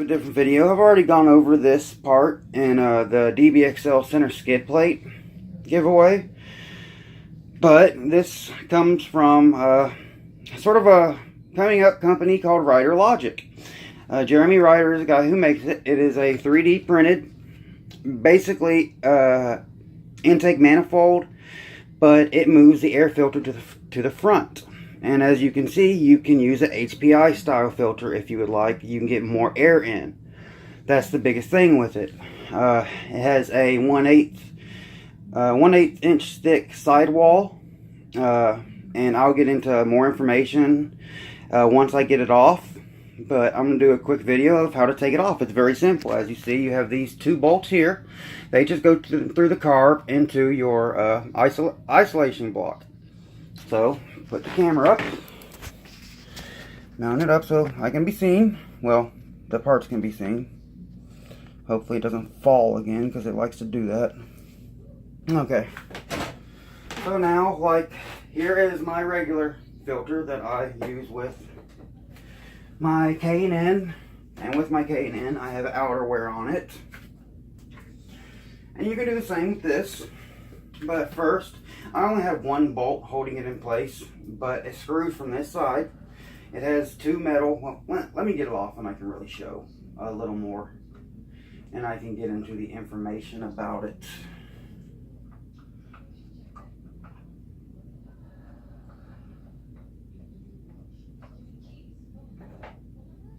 a different video. I've already gone over this part in the DBXL center skid plate giveaway. But this comes from sort of a coming up company called Ryder Logic. Jeremy Ryder is the guy who makes it. It is a 3D printed, basically intake manifold, but it moves the air filter to the front. And as you can see, you can use an HPI style filter if you would like. You can get more air in. That's the biggest thing with it. It has a 1/8 inch thick sidewall, and I'll get into more information once I get it off. But I'm going to do a quick video of how to take it off. It's very simple. As you see, you have these two bolts here. They just go through the carb into your isolation block. So, put the camera up, mount it up so I can be seen. Well, the parts can be seen. Hopefully it doesn't fall again because it likes to do that. Okay. So now, like, here is my regular filter that I use with my K&N. And with my K&N, I have outerwear on it. And you can do the same with this. But first, I only have one bolt holding it in place, but it screws from this side. It has two metal, well, let me get it off and I can really show a little more. And I can get into the information about it.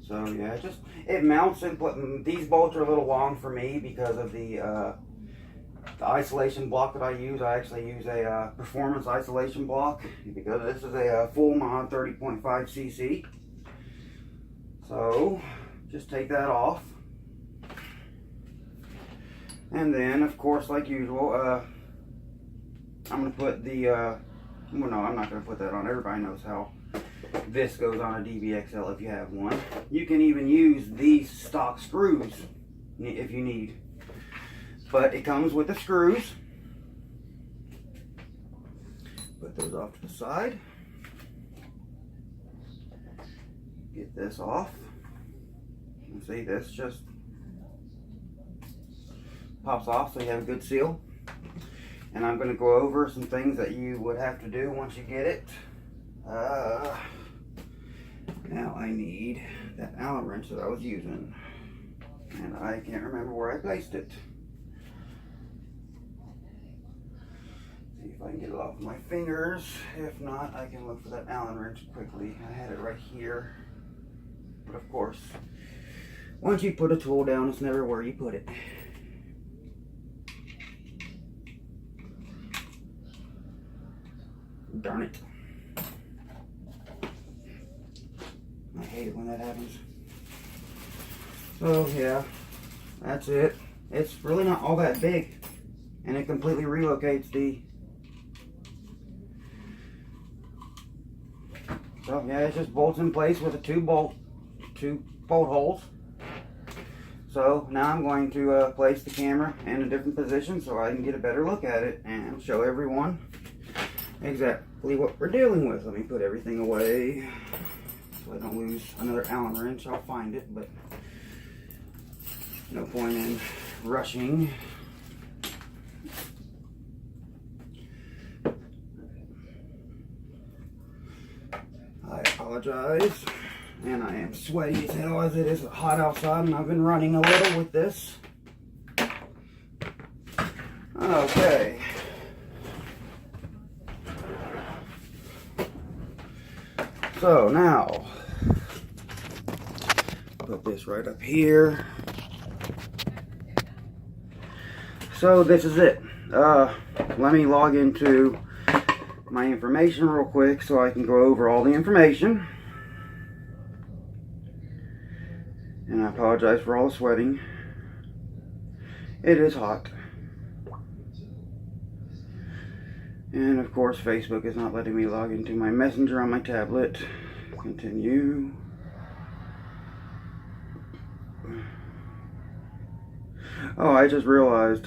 So yeah, it mounts in, these bolts are a little long for me because of the isolation block that I use. I actually use a performance isolation block because this is a full mod 30.5 cc. So just take that off, and then of course, like usual, I'm going to put the well, no, I'm not going to put that on. Everybody knows how this goes on a DBXL if you have one. You can even use these stock screws if you need. But it comes with the screws. Put those off to the side. Get this off. You see, this just pops off so you have a good seal. And I'm going to go over some things that you would have to do once you get it. Now I need that Allen wrench that I was using. And I can't remember where I placed it. See if I can get it off my fingers. If not, I can look for that Allen wrench quickly. I had it right here. But of course, once you put a tool down, it's never where you put it. Darn it. I hate it when that happens. So yeah, that's it. It's really not all that big. And it completely relocates the... So yeah, it just bolts in place with the two bolt holes. So now I'm going to place the camera in a different position so I can get a better look at it and show everyone exactly what we're dealing with. Let me put everything away so I don't lose another Allen wrench. I'll find it, but no point in rushing. I apologize, and I am sweaty as hell as it is hot outside, and I've been running a little with this. Okay. So now, put this right up here. So this is it. Let me log into my information real quick so I can go over all the information. And I apologize for all the sweating. It is hot. And of course, Facebook is not letting me log into my messenger on my tablet. Continue. Oh, I just realized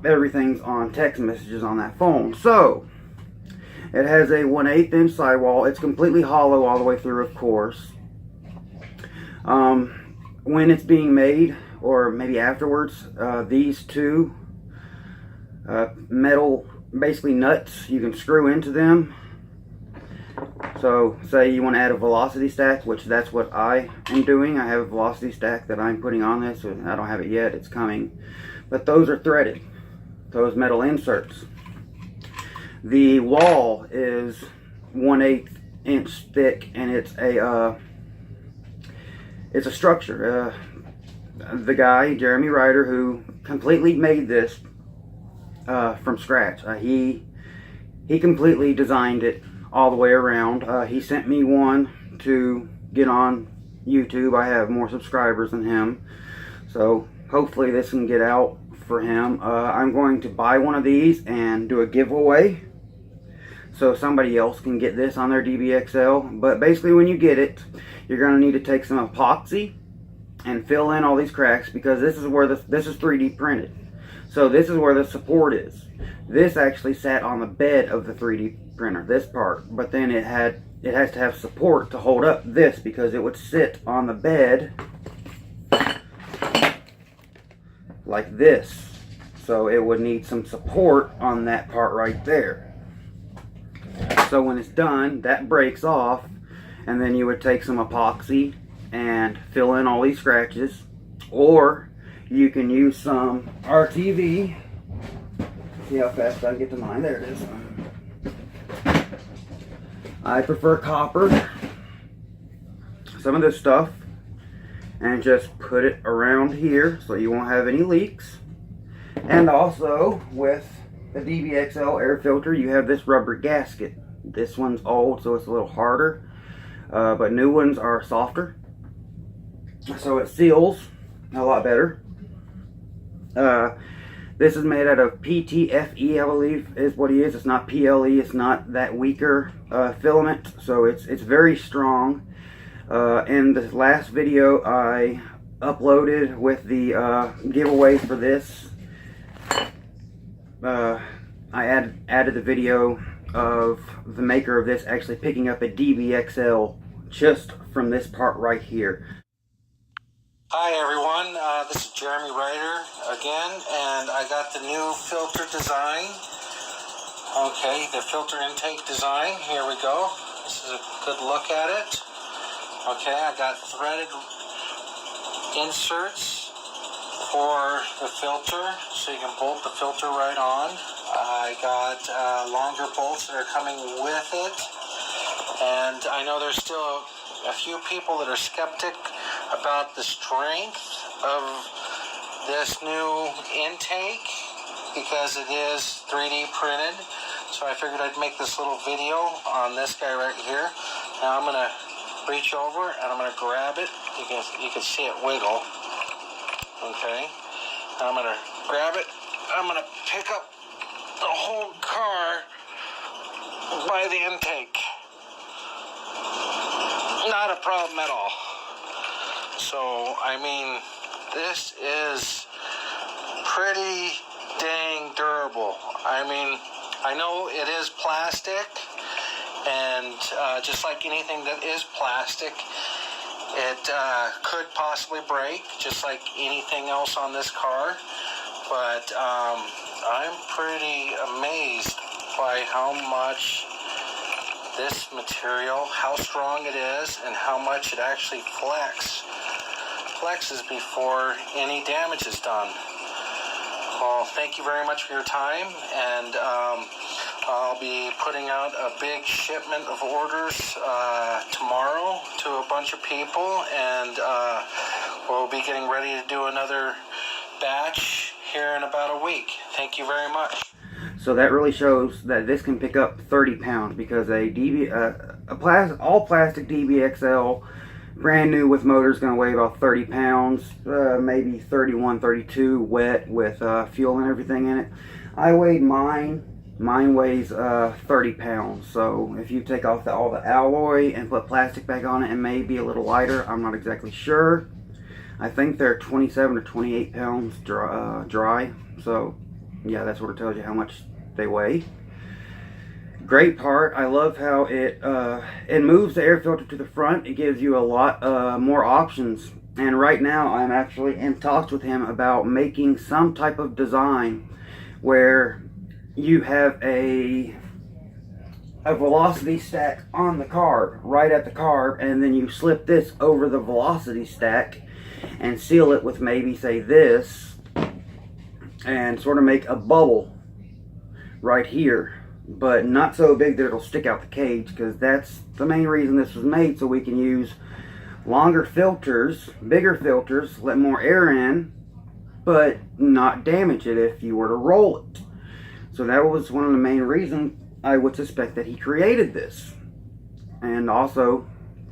everything's on text messages on that phone. So it has a 1/8 inch sidewall. It's completely hollow all the way through, of course. When it's being made, or maybe afterwards, these two metal, basically nuts, you can screw into them. So say you want to add a velocity stack, which that's what I am doing. I have a velocity stack that I'm putting on this. I don't have it yet, it's coming. But those are threaded, those metal inserts. The wall is 1/8 inch thick, and it's a structure. The guy, Jeremy Ryder, who completely made this from scratch. He completely designed it all the way around. He sent me one to get on YouTube. I have more subscribers than him, so hopefully this can get out for him. I'm going to buy one of these and do a giveaway so somebody else can get this on their DBXL. But basically, when you get it, you're going to need to take some epoxy and fill in all these cracks, because this is where this is 3D printed. So this is where the support is. This actually sat on the bed of the 3D printer, this part, but then it has to have support to hold up this, because it would sit on the bed like this. So it would need some support on that part right there. So when it's done, that breaks off, and then you would take some epoxy and fill in all these scratches, or you can use some RTV. See how fast I can get to mine. There it is. I prefer copper. Some of this stuff, and just put it around here so you won't have any leaks. And also with the DBXL air filter, you have this rubber gasket. This one's old, so it's a little harder, but new ones are softer, so it seals a lot better. This is made out of PTFE, I believe is what it is. It's not PLE. It's not that weaker filament, so it's very strong. In the last video I uploaded with the giveaway for this, I added the video of the maker of this actually picking up a DBXL just from this part right here. Hi everyone, this is Jeremy Ryder again, and I got the new filter design. Okay, the filter intake design, here we go. This is a good look at it. Okay, I got threaded inserts for the filter, so you can bolt the filter right on. I got longer bolts that are coming with it, and I know there's still a few people that are skeptic about the strength of this new intake, because it is 3D printed. So I figured I'd make this little video on this guy right here. Now I'm gonna reach over and I'm gonna grab it. You can see it wiggle. Okay. Now I'm gonna grab it. I'm gonna pick up the whole car by the intake. Not a problem at all. So, I mean, this is pretty dang durable. I mean, I know it is plastic, and just like anything that is plastic, it could possibly break, just like anything else on this car. But I'm pretty amazed by how much this material, how strong it is, and how much it actually flexes before any damage is done. Well, thank you very much for your time, and I'll be putting out a big shipment of orders tomorrow to a bunch of people, and we'll be getting ready to do another batch here in about a week. Thank you very much. So that really shows that this can pick up 30 pounds, because all plastic DBXL brand new with motor is going to weigh about 30 pounds, maybe 31, 32 wet with fuel and everything in it. I weighed mine weighs 30 pounds, so if you take off all the alloy and put plastic back on it, it may be a little lighter. I'm not exactly sure. I think they're 27 or 28 pounds dry, so yeah, that sort of tells you how much they weigh. Great part. I love how it moves the air filter to the front. It gives you a lot more options. And right now I'm actually in talks with him about making some type of design where you have a velocity stack on the carb, right at the carb, and then you slip this over the velocity stack and seal it with maybe, say, this, and sort of make a bubble right here, but not so big that it'll stick out the cage, because that's the main reason this was made, so we can use longer filters, bigger filters, let more air in, but not damage it if you were to roll it. So that was one of the main reasons I would suspect that he created this. And also,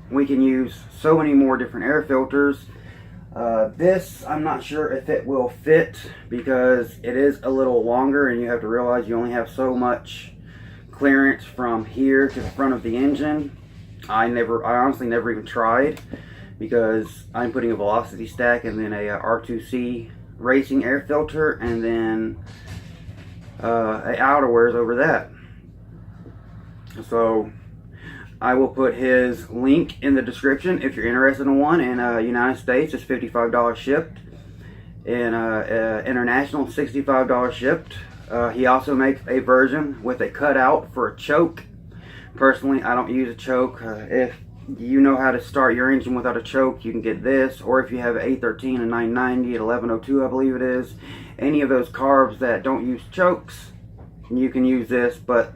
we can use so many more different air filters. This, I'm not sure if it will fit, because it is a little longer, and you have to realize you only have so much clearance from here to the front of the engine. I honestly never even tried, because I'm putting a velocity stack and then a R2C racing air filter, and then a outerwears over that. So I will put his link in the description if you're interested in one. In United States, it's $55 shipped. In international, $65 shipped. He also makes a version with a cutout for a choke. Personally, I don't use a choke. If you know how to start your engine without a choke, you can get this. Or if you have an 813, a 990, an 1102, I believe it is, any of those carbs that don't use chokes, you can use this. But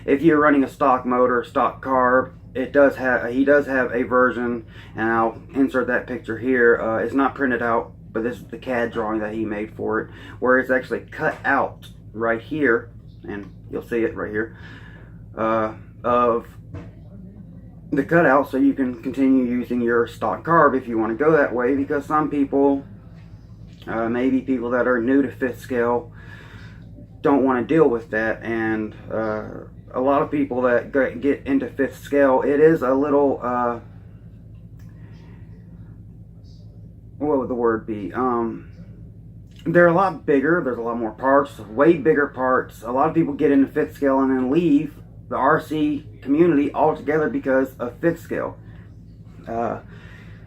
if you're running a stock motor, stock carb, he does have a version, and I'll insert that picture here. It's not printed out, but this is the CAD drawing that he made for it, where it's actually cut out right here, and you'll see it right here, of the cutout, so you can continue using your stock carb if you want to go that way. Because some people, maybe people that are new to 5th scale, don't want to deal with that. And a lot of people that get into 5th scale, it is a little what would the word be, they're a lot bigger. There's a lot more parts, way bigger parts. A lot of people get into 5th scale and then leave the RC community altogether because of 5th scale.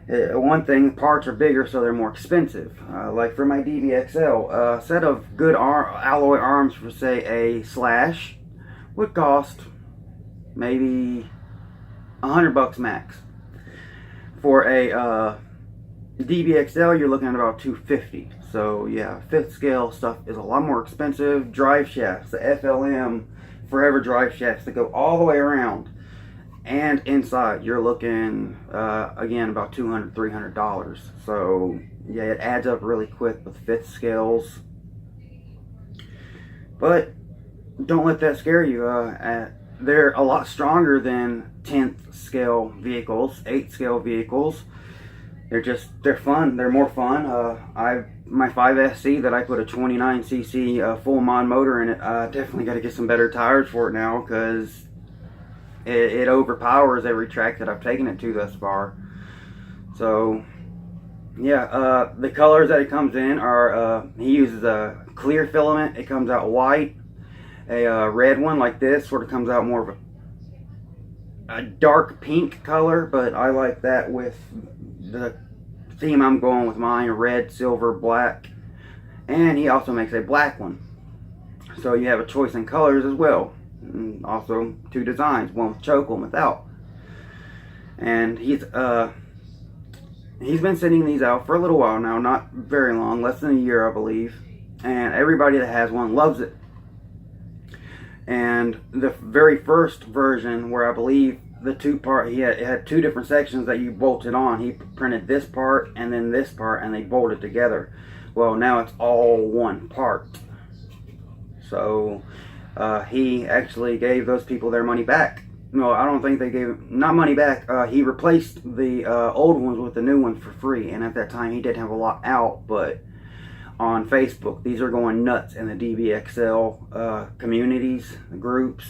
One thing, parts are bigger, so they're more expensive. Like for my DBXL, a set of good alloy arms for, say, a Slash would cost maybe $100 max. For a DBXL, you're looking at about $250. So yeah, 5th scale stuff is a lot more expensive. Drive shafts, the FLM forever drive shafts that go all the way around and inside, you're looking again about $200, $300. So yeah, it adds up really quick with 5th scales. But don't let that scare you. They're a lot stronger than 10th scale vehicles, 8th scale vehicles. They're fun. They're more fun. My 5SC that I put a 29cc full mod motor in it, definitely got to get some better tires for it now, because it overpowers every track that I've taken it to thus far. So yeah, the colors that it comes in are, he uses a clear filament. It comes out white. A red one like this sort of comes out more of a dark pink color, but I like that with the theme I'm going with mine: red, silver, black. And he also makes a black one, so you have a choice in colors as well. And also 2 designs, one with choke, one without. And he's been sending these out for a little while now, not very long, less than a year I believe, and everybody that has one loves it. And the very first version, where I believe the it had 2 different sections that you bolted on. He printed this part and then this part, and they bolted together. Well, now it's all one part. So he actually gave those people their money back. No, I don't think they gave, not money back. He replaced the old ones with the new ones for free. And at that time, he didn't have a lot out, but on Facebook, these are going nuts in the DBXL communities, groups.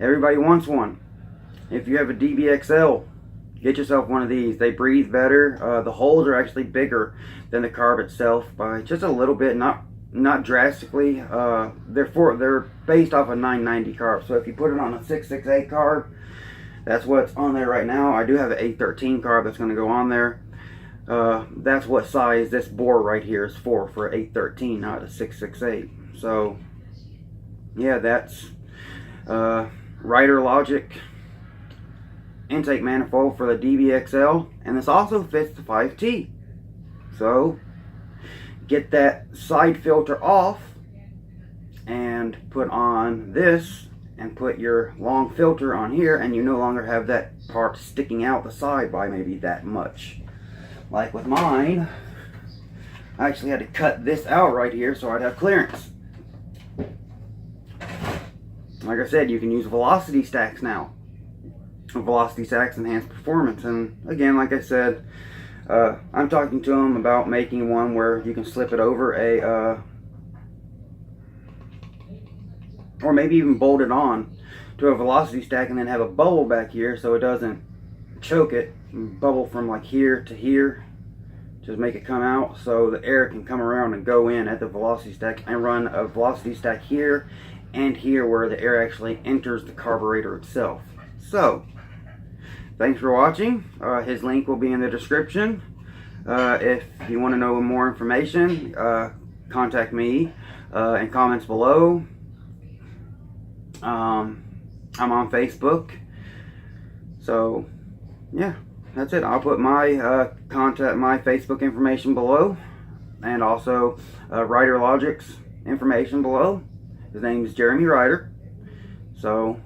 Everybody wants one. If you have a DBXL, get yourself one of these. They breathe better. The holes are actually bigger than the carb itself by just a little bit, not not drastically. They're based off a 990 carb. So if you put it on a 668 carb, that's what's on there right now. I do have an 813 carb that's going to go on there. That's what size this bore right here is for 813, not a 668. So yeah, that's Ryder Logic Intake manifold for the DBXL, and this also fits the 5ive-t. So get that side filter off and put on this, and put your long filter on here, and you no longer have that part sticking out the side by maybe that much. Like with mine, I actually had to cut this out right here so I'd have clearance. Like I said, you can use velocity stacks now. Velocity stacks enhance performance, and again, like I said, I'm talking to them about making one where you can slip it over a or maybe even bolt it on to a velocity stack and then have a bubble back here so it doesn't choke it, bubble from like here to here. Just make it come out so the air can come around and go in at the velocity stack, and run a velocity stack here and here where the air actually enters the carburetor itself. So thanks for watching. His link will be in the description. If you want to know more information, contact me in comments below. I'm on Facebook. So yeah, that's it. I'll put my my Facebook information below, and also Ryder Logics information below. His name is Jeremy Ryder. So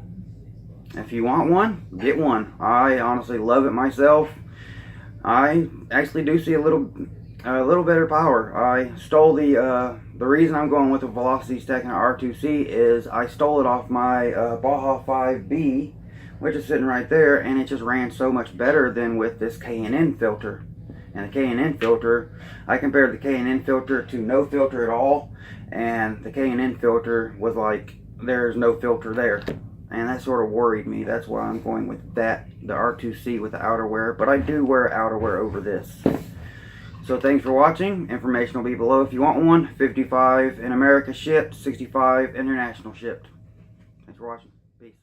if you want one, get one. I honestly love it myself. I actually do see a little better power. I stole the reason I'm going with a velocity stack and R2C is I stole it off my Baja 5B, which is sitting right there, and it just ran so much better than with this K&N filter. And the K&N filter, I compared the K&N filter to no filter at all, and the K&N filter was like, there's no filter there. And that sort of worried me. That's why I'm going with that, the R2C with the outerwear. But I do wear outerwear over this. So thanks for watching. Information will be below if you want one. 55 in America shipped, 65 international shipped. Thanks for watching. Peace.